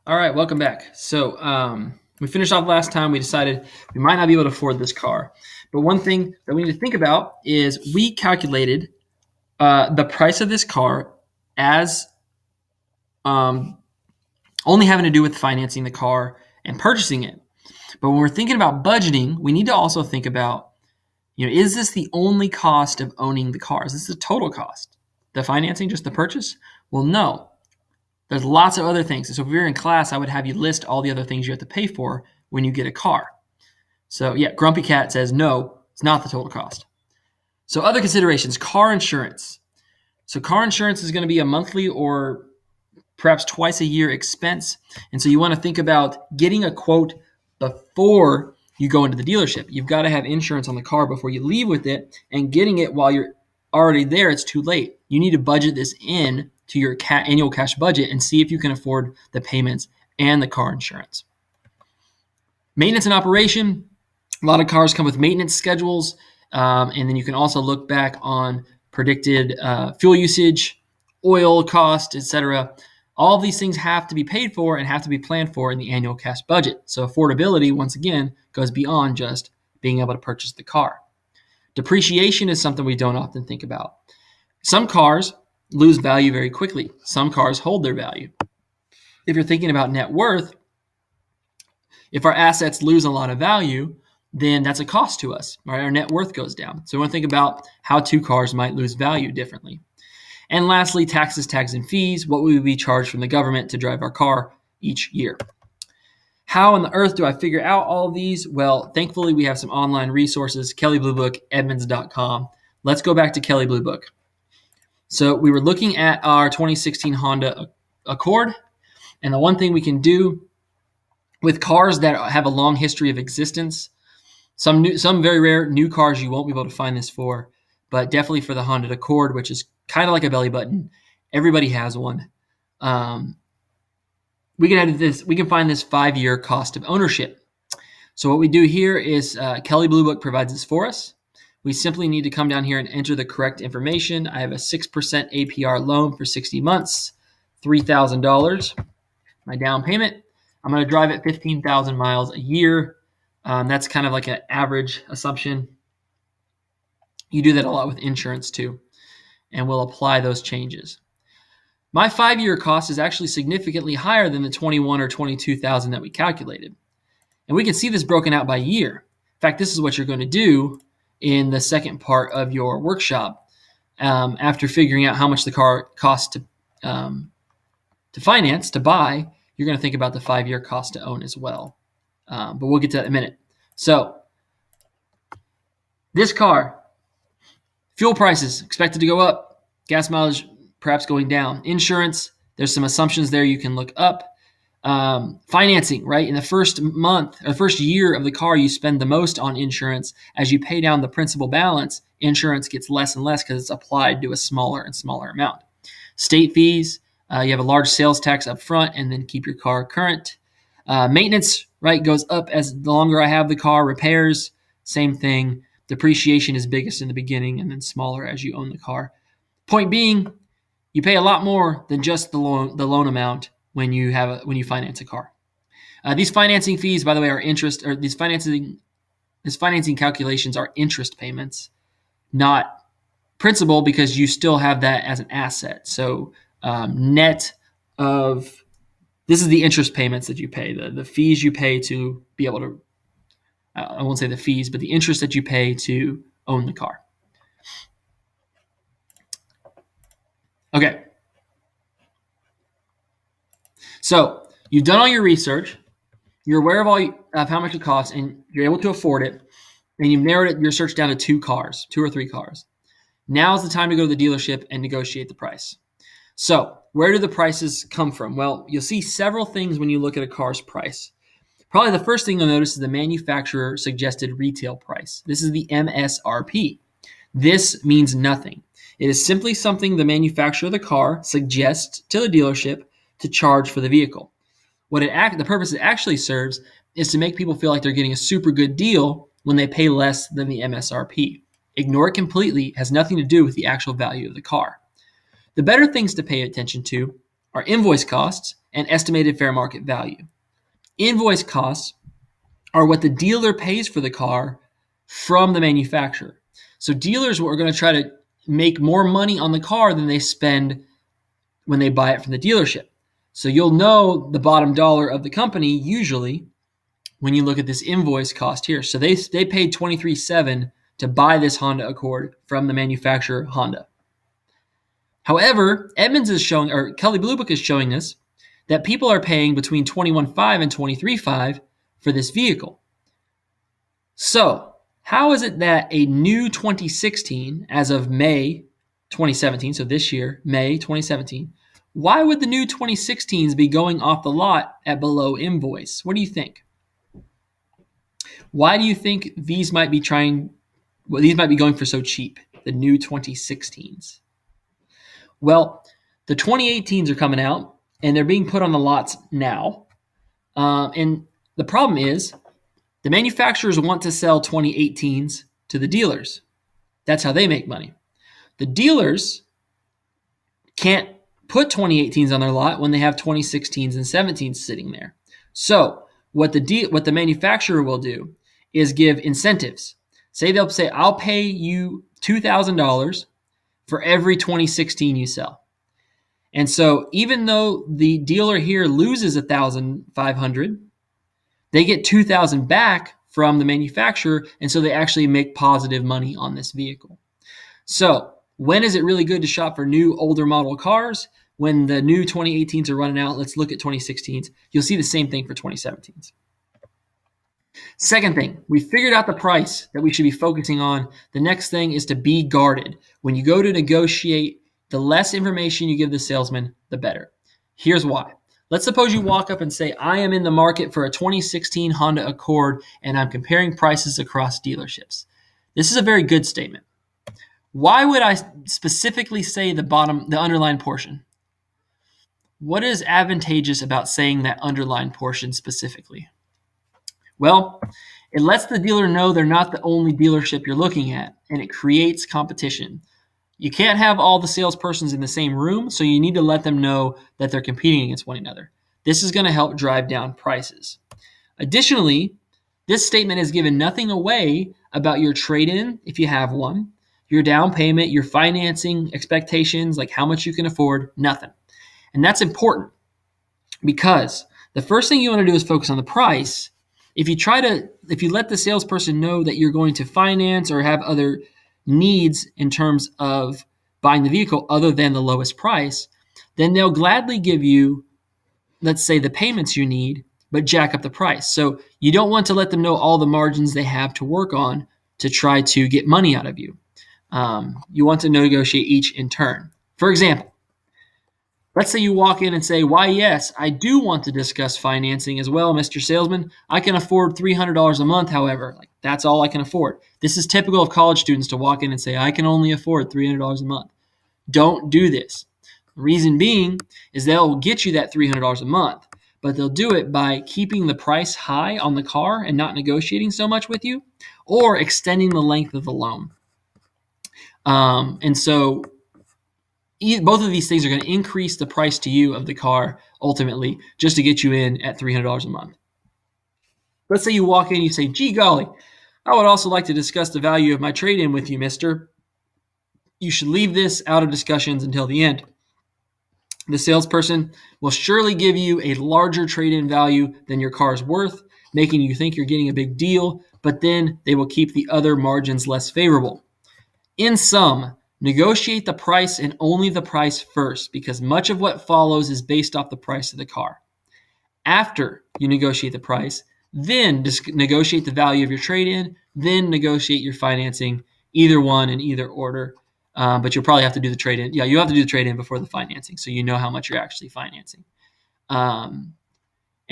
All right, welcome back. So we finished off last time. We decided we might not be able to afford this car, but one thing that we need to think about is we calculated the price of this car as um, only having to do with financing the car and purchasing it. But when we're thinking about budgeting, we need to also think about, is this the only cost of owning the car? Is this the total cost? The financing, just the purchase? Well, no. There's lots of other things. So if you're in class, I would have you list all the other things you have to pay for when you get a car. So yeah, Grumpy Cat says no, it's not the total cost. So other considerations, car insurance. So car insurance is going to be a monthly or perhaps twice a year expense. And so you want to think about getting a quote before you go into the dealership. You've got to have insurance on the car before you leave with it, and getting it while you're already there, it's too late. You need to budget this in to your annual cash budget and see if you can afford the payments and the car insurance. Maintenance and operation. A lot of cars come with maintenance schedules, and then you can also look back on predicted fuel usage, oil cost, etc. All of these things have to be paid for and have to be planned for in the annual cash budget. So affordability, once again, goes beyond just being able to purchase the car. Depreciation is something we don't often think about. Some cars lose value very quickly. Some cars hold their value. If you're thinking about net worth, if our assets lose a lot of value, then that's a cost to us, right? Our net worth goes down. So we want to think about how two cars might lose value differently. And lastly, taxes, tags, and fees. What will we be charged from the government to drive our car each year? How on the earth do I figure out all of these? Well, thankfully, we have some online resources, Kelley Blue Book, Edmunds.com. Let's go back to Kelley Blue Book. So we were looking at our 2016 Honda Accord, and the one thing we can do with cars that have a long history of existence, some very rare new cars you won't be able to find this for, but definitely for the Honda Accord, which is kind of like a belly button. Everybody has one. We can find this 5-year cost of ownership. So what we do here is Kelley Blue Book provides this for us. We simply need to come down here and enter the correct information. I have a 6% APR loan for 60 months, $3,000. My down payment, I'm going to drive it 15,000 miles a year. That's kind of like an average assumption. You do that a lot with insurance too, and we'll apply those changes. My 5-year cost is actually significantly higher than the 21 or 22,000 that we calculated. And we can see this broken out by year. In fact, this is what you're going to do in the second part of your workshop. After figuring out how much the car costs to finance, to buy, you're going to think about the 5-year cost to own as well. But we'll get to that in a minute. So this car, fuel prices expected to go up, gas mileage perhaps going down. Insurance, there's some assumptions there you can look up. Financing, right? In the first month or first year of the car, you spend the most on insurance. As you pay down the principal balance, insurance gets less and less because it's applied to a smaller and smaller amount. State fees, you have a large sales tax up front and then keep your car current. Maintenance, right, goes up as the longer I have the car. Repairs, same thing. Depreciation is biggest in the beginning and then smaller as you own the car. Point being, you pay a lot more than just the loan amount when you finance a car. These financing fees, by the way, are interest, or these financing calculations are interest payments, not principal, because you still have that as an asset. So net of this is the interest payments that you pay, the fees you pay to be able to. I won't say the fees, but the interest that you pay to own the car. Okay. So you've done all your research. You're aware of how much it costs, and you're able to afford it. And you've narrowed your search down to 2 or 3 cars. Now is the time to go to the dealership and negotiate the price. So where do the prices come from? Well, you'll see several things when you look at a car's price. Probably the first thing you'll notice is the manufacturer suggested retail price. This is the MSRP. This means nothing. It is simply something the manufacturer of the car suggests to the dealership to charge for the vehicle. The purpose it actually serves is to make people feel like they're getting a super good deal when they pay less than the MSRP. Ignore it completely. It has nothing to do with the actual value of the car. The better things to pay attention to are invoice costs and estimated fair market value. Invoice costs are what the dealer pays for the car from the manufacturer. So dealers are going to try to make more money on the car than they spend when they buy it from the dealership. So you'll know the bottom dollar of the company usually when you look at this invoice cost here. So they paid $23,700 to buy this Honda Accord from the manufacturer Honda. However, Edmunds is showing, or Kelley Blue Book is showing us that people are paying between $21,500 and $23,500 for this vehicle. So how is it that a new 2016, as of May 2017, so this year, May 2017, why would the new 2016s be going off the lot at below invoice? What do you think? Why do you think these might be going for so cheap, the new 2016s? Well, the 2018s are coming out, and they're being put on the lots now. And the problem is the manufacturers want to sell 2018s to the dealers. That's how they make money. The dealers can't put 2018s on their lot when they have 2016s and 17s sitting there. So what the manufacturer will do is give incentives. They'll say, I'll pay you $2,000 for every 2016 you sell. And so even though the dealer here loses $1,500, they get $2,000 back from the manufacturer, and so they actually make positive money on this vehicle. So when is it really good to shop for new older model cars? When the new 2018s are running out. Let's look at 2016s. You'll see the same thing for 2017s. Second thing, we figured out the price that we should be focusing on. The next thing is to be guarded. When you go to negotiate, the less information you give the salesman, the better. Here's why. Let's suppose you walk up and say, I am in the market for a 2016 Honda Accord, and I'm comparing prices across dealerships. This is a very good statement. Why would I specifically say the underlined portion? What is advantageous about saying that underlined portion specifically? Well, it lets the dealer know they're not the only dealership you're looking at, and it creates competition. You can't have all the salespersons in the same room, so you need to let them know that they're competing against one another. This is going to help drive down prices. Additionally, this statement has given nothing away about your trade-in, if you have one, your down payment, your financing expectations, like how much you can afford, nothing. And that's important because the first thing you want to do is focus on the price. If you let the salesperson know that you're going to finance or have other needs in terms of buying the vehicle other than the lowest price, then they'll gladly give you, let's say, the payments you need, but jack up the price. So you don't want to let them know all the margins they have to work on to try to get money out of you. You want to negotiate each in turn. For example, let's say you walk in and say, why, yes, I do want to discuss financing as well, Mr. Salesman. I can afford $300 a month, however. That's all I can afford. This is typical of college students to walk in and say, I can only afford $300 a month. Don't do this. The reason being is they'll get you that $300 a month, but they'll do it by keeping the price high on the car and not negotiating so much with you, or extending the length of the loan. And so both of these things are going to increase the price to you of the car ultimately just to get you in at $300 a month. Let's say you walk in and you say, gee golly, I would also like to discuss the value of my trade-in with you, mister. You should leave this out of discussions until the end. The salesperson will surely give you a larger trade-in value than your car is worth, making you think you're getting a big deal, but then they will keep the other margins less favorable. In sum, negotiate the price and only the price first, because much of what follows is based off the price of the car. After you negotiate the price, then negotiate the value of your trade-in, then negotiate your financing, either one in either order. But you'll probably have to do the trade-in. Yeah, you have to do the trade-in before the financing, so you know how much you're actually financing. And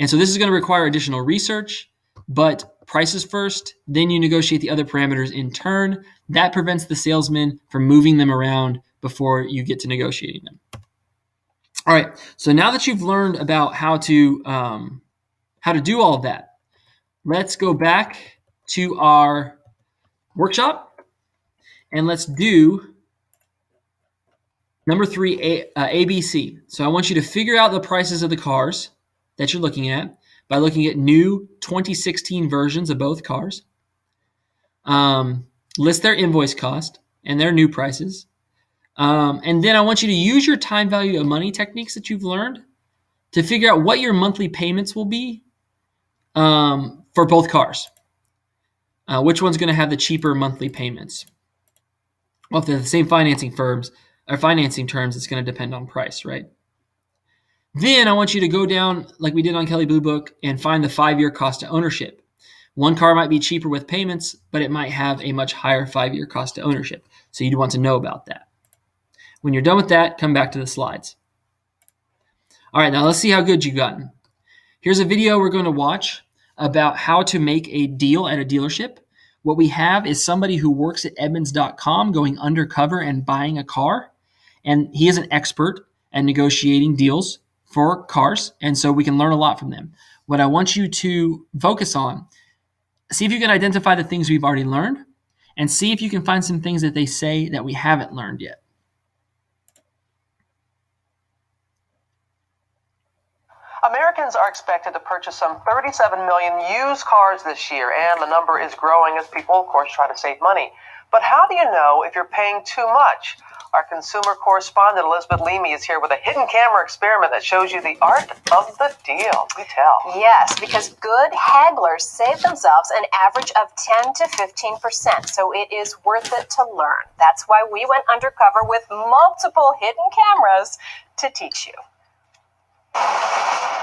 so this is going to require additional research, but prices first, then you negotiate the other parameters in turn. That prevents the salesman from moving them around before you get to negotiating them. All right, so now that you've learned about how to do all of that, let's go back to our workshop and let's do Number three, ABC. So I want you to figure out the prices of the cars that you're looking at by looking at new 2016 versions of both cars. List their invoice cost and their new prices. And then I want you to use your time value of money techniques that you've learned to figure out what your monthly payments will be for both cars. Which one's going to have the cheaper monthly payments? Well, if they're the same financing firms or financing terms, it's going to depend on price, right? Then I want you to go down, like we did on Kelley Blue Book, and find the 5-year cost of ownership. One car might be cheaper with payments, but it might have a much higher 5-year cost of ownership. So you'd want to know about that. When you're done with that, come back to the slides. All right, now let's see how good you've gotten. Here's a video we're going to watch about how to make a deal at a dealership. What we have is somebody who works at Edmunds.com going undercover and buying a car. And he is an expert at negotiating deals for cars. And so we can learn a lot from them. What I want you to focus on, see if you can identify the things we've already learned and see if you can find some things that they say that we haven't learned yet. Americans are expected to purchase some 37 million used cars this year, and the number is growing as people, of course, try to save money. But how do you know if you're paying too much? Our consumer correspondent, Elizabeth Leamy, is here with a hidden camera experiment that shows you the art of the deal. Do tell. Yes, because good hagglers save themselves an average of 10 to 15%, so it is worth it to learn. That's why we went undercover with multiple hidden cameras to teach you.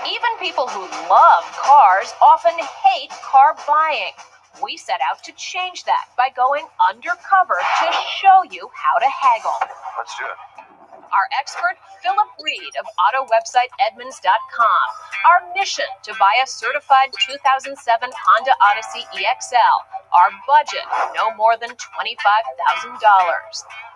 Even people who love cars often hate car buying. We set out to change that by going undercover to show you how to haggle. Let's do it. Our expert, Philip Reed of auto website Edmunds.com. Our mission to buy a certified 2007 Honda Odyssey EXL. Our budget, no more than $25,000.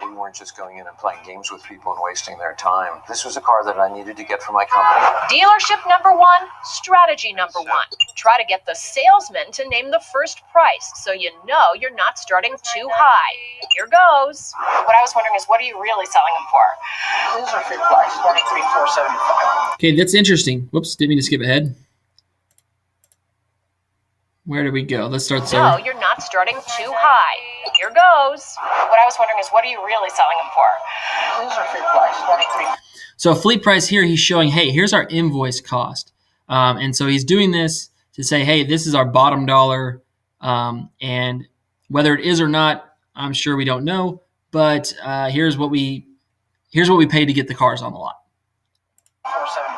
We weren't just going in and playing games with people and wasting their time. This was a car that I needed to get for my company. Dealership number one, strategy number one. Try to get the salesman to name the first price so you know you're not starting too high. Here goes. What I was wondering is, what are you really selling them for? These are fit price, $23,475. Okay, that's interesting. Whoops, didn't mean to skip ahead. Where did we go? Let's start there. No, you're not starting too high. Here goes. What I was wondering is, what are you really selling them for? These are fit price, $23,475. So fleet price here, he's showing, hey, here's our invoice cost. And so he's doing this to say, hey, this is our bottom dollar. And whether it is or not, I'm sure we don't know. But here's what we paid to get the cars on the lot. $475.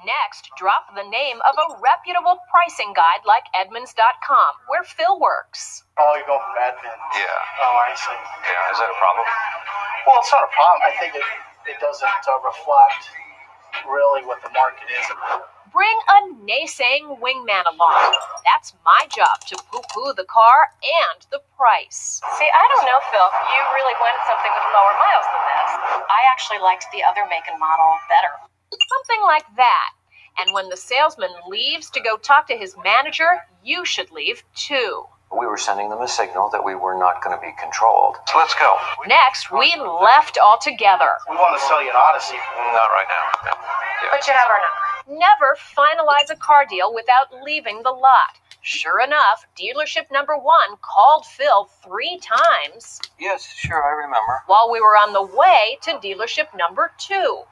Next, drop the name of a reputable pricing guide like Edmunds.com, where Phil works. Oh, you're going for admin. Yeah. Oh, I see. Yeah, is that a problem? Well, it's not a problem. I think it doesn't reflect really what the market is. Bring a naysaying wingman along. That's my job, to poo-poo the car and the price. See, I don't know, Phil. You really wanted something with lower miles than this. I actually liked the other make and model better. Something like that. And when the salesman leaves to go talk to his manager, you should leave too. We were sending them a signal that we were not going to be controlled. So let's go. Next, we left altogether. We want to sell you an Odyssey. Not right now. No. Yeah. But you have our number. Never finalize a car deal without leaving the lot. Sure enough, dealership number one called Phil 3 times. Yes, sure, I remember. While we were on the way to dealership number 2.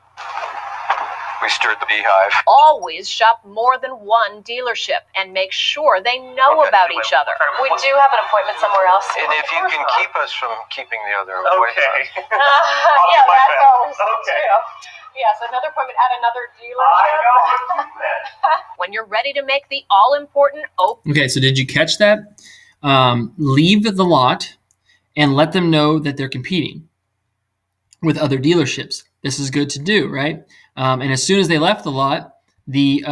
We stirred the beehive. Always shop more than one dealership and make sure they know about each other. We do have an appointment somewhere else. And if you can keep us from keeping the other appointment. Okay. Yeah, that's always Okay. true. Yes, another appointment at another dealership. When you're ready to make the all-important open. Okay, so did you catch that? Leave the lot and let them know that they're competing with other dealerships. This is good to do, right? And as soon as they left the lot, the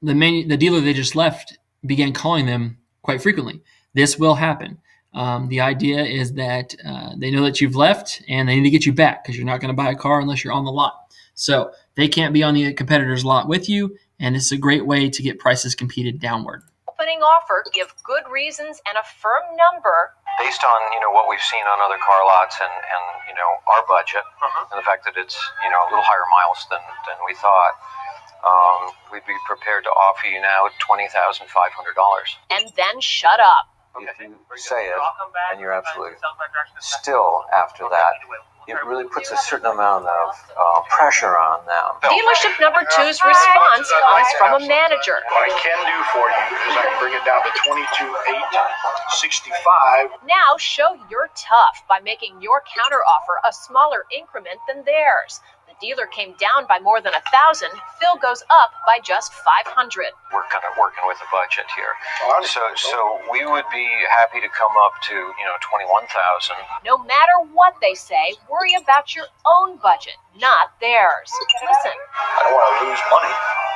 dealer they just left began calling them quite frequently. This will happen. The idea is that they know that you've left and they need to get you back because you're not going to buy a car unless you're on the lot. So they can't be on the competitor's lot with you, and it's a great way to get prices competed downward. Opening offer, give good reasons and a firm number. based on what we've seen on other car lots and our budget and the fact that it's a little higher miles than we thought, we'd be prepared to offer you now $20,500. And then shut up. If you say it, and you're absolutely still after that, it really puts a certain amount of pressure on them. Dealership number 2's response comes from a manager. What I can do for you is I can bring it down to 22,865. Now show you're tough by making your counteroffer a smaller increment than theirs. The dealer came down by more than 1,000. Phil goes up by just 500. We're kind of working with a budget here, so we would be happy to come up to 21,000. No matter what they say, worry about your own budget, not theirs. Listen. I don't want to lose money.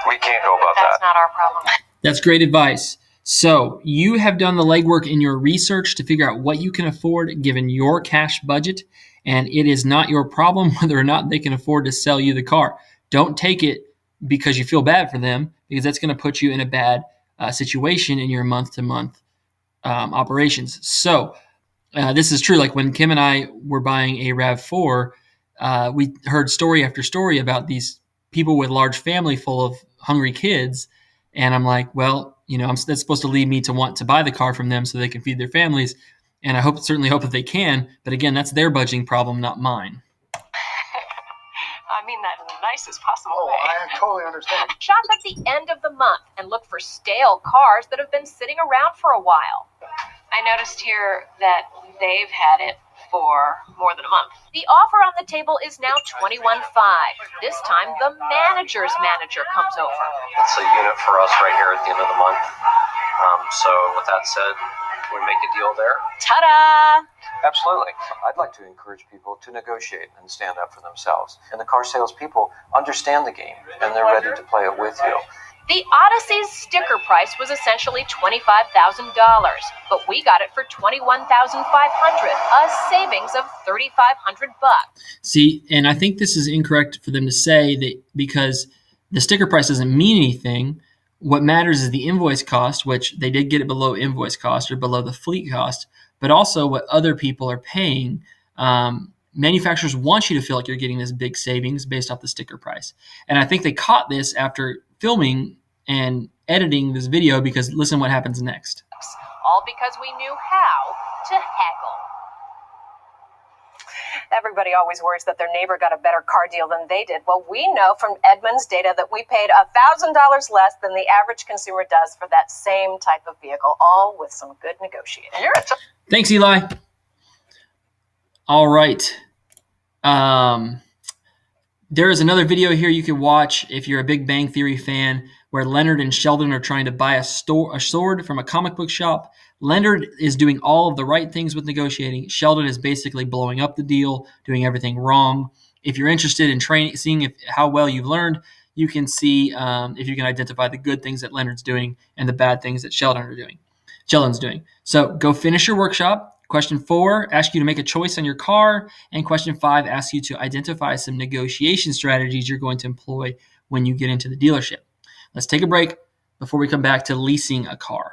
We can't go about That's that. not our problem. That's great advice. So you have done the legwork in your research to figure out what you can afford given your cash budget, and it is not your problem whether or not they can afford to sell you the car. Don't take it because you feel bad for them, because that's going to put you in a bad situation in your month-to-month operations. So this is true. Like when Kim and I were buying a RAV4, we heard story after story about these people with large family full of hungry kids. And I'm like, well, that's supposed to lead me to want to buy the car from them so they can feed their families. And I certainly hope that they can. But again, that's their budgeting problem, not mine. I mean that in the nicest possible way. I totally understand. Shop at the end of the month and look for stale cars that have been sitting around for a while. I noticed here that they've had it for more than a month. The offer on the table is now $21,500. This time, the manager's manager comes over. That's a unit for us right here at the end of the month. So with that said, we make a deal there. Ta-da! Absolutely. I'd like to encourage people to negotiate and stand up for themselves. And the car salespeople understand the game, and they're ready to play it with you. The Odyssey's sticker price was essentially $25,000, but we got it for $21,500, a savings of $3,500. See, and I think this is incorrect for them to say that because the sticker price doesn't mean anything. What matters is the invoice cost, which they did get it below invoice cost or below the fleet cost, but also what other people are paying. Manufacturers want you to feel like you're getting this big savings based off the sticker price. And I think they caught this after filming and editing this video, because listen what happens next. All because we knew how to haggle. Everybody always worries that their neighbor got a better car deal than they did. Well, we know from Edmunds data that we paid $1,000 less than the average consumer does for that same type of vehicle, all with some good negotiating. Thanks, Eli. All right. There is another video here you can watch if you're a Big Bang Theory fan, where Leonard and Sheldon are trying to buy a sword from a comic book shop. Leonard is doing all of the right things with negotiating. Sheldon is basically blowing up the deal, doing everything wrong. If you're interested in seeing how well you've learned, you can see if you can identify the good things that Leonard's doing and the bad things that Sheldon's doing. So go finish your workshop. Question 4 asks you to make a choice on your car, and question 5 asks you to identify some negotiation strategies you're going to employ when you get into the dealership. Let's take a break before we come back to leasing a car.